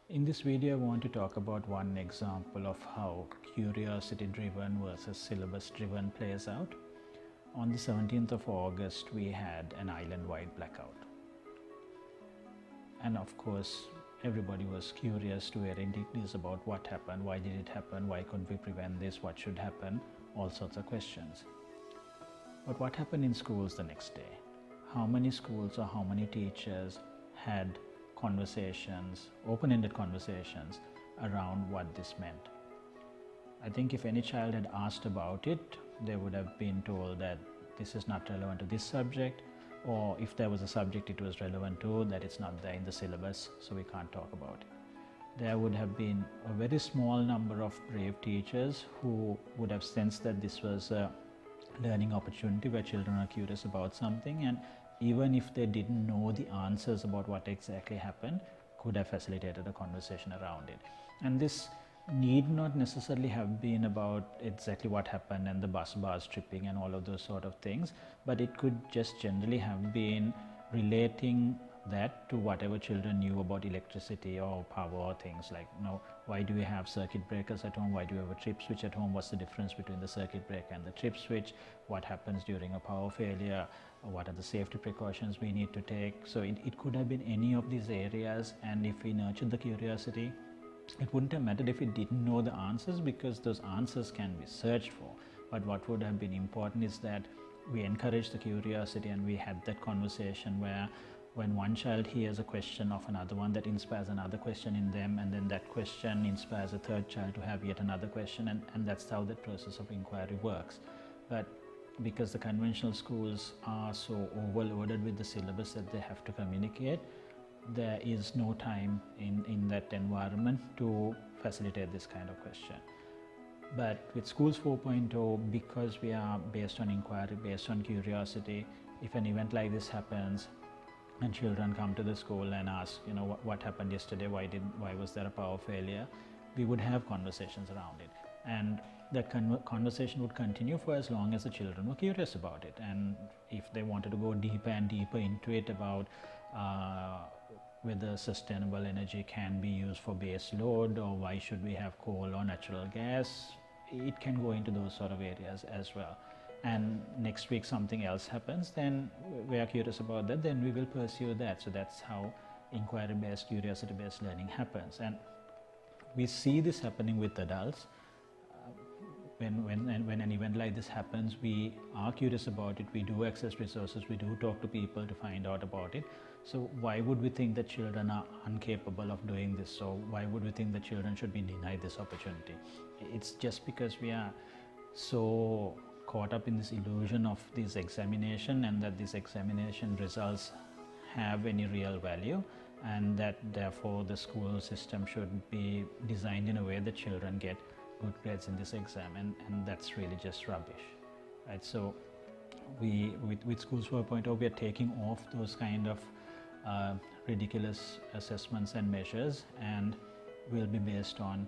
In this video, I want to talk about one example of how curiosity-driven versus syllabus-driven plays out. On the 17th of August, we had an island-wide blackout. And of course, everybody was curious to hear details about what happened, why did it happen, why couldn't we prevent this, what should happen, all sorts of questions. But what happened in schools the next day? How many schools or how many teachers had conversations, open-ended conversations around what this meant? I think if any child had asked about it, they would have been told that this is not relevant to this subject, or if there was a subject it was relevant to, that it's not there in the syllabus, so we can't talk about it. There would have been a very small number of brave teachers who would have sensed that this was a learning opportunity where children are curious about something, and even if they didn't know the answers about what exactly happened, could have facilitated a conversation around it. And this need not necessarily have been about exactly what happened and the bus bars tripping and all of those sort of things, but it could just generally have been relating that to whatever children knew about electricity or power or things like, why do we have circuit breakers at home, why do we have a trip switch at home, what's the difference between the circuit breaker and the trip switch, what happens during a power failure, what are the safety precautions we need to take. So it could have been any of these areas, and if we nurtured the curiosity, it wouldn't have mattered if we didn't know the answers, because those answers can be searched for. But what would have been important is that we encouraged the curiosity and we had that conversation where when one child hears a question of another one, that inspires another question in them, and then that question inspires a third child to have yet another question, and that's how that process of inquiry works. But because the conventional schools are so overloaded with the syllabus that they have to communicate, there is no time in that environment to facilitate this kind of question. But with Schools 4.0, because we are based on inquiry, based on curiosity, if an event like this happens and children come to the school and ask, what happened yesterday, why was there a power failure, we would have conversations around it. And that conversation would continue for as long as the children were curious about it. And if they wanted to go deeper and deeper into it about whether sustainable energy can be used for base load, or why should we have coal or natural gas, it can go into those sort of areas as well. And next week something else happens, then we are curious about that, then we will pursue that. So that's how inquiry-based, curiosity-based learning happens. And we see this happening with adults. When an event like this happens, we are curious about it, we do access resources, we do talk to people to find out about it. So why would we think that children are incapable of doing this? So why would we think that children should be denied this opportunity? It's just because we are so caught up in this illusion of this examination, and that this examination results have any real value, and that therefore the school system should be designed in a way that children get good grades in this exam, and that's really just rubbish, right? So with Schools 4.0, we are taking off those kind of ridiculous assessments and measures, and will be based on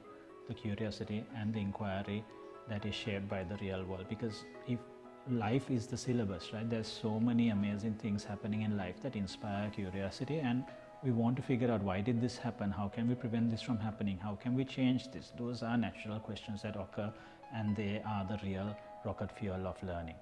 the curiosity and the inquiry that is shaped by the real world. Because if life is the syllabus, right, there's so many amazing things happening in life that inspire curiosity, and we want to figure out, why did this happen, how can we prevent this from happening, how can we change this. Those are natural questions that occur, and they are the real rocket fuel of learning.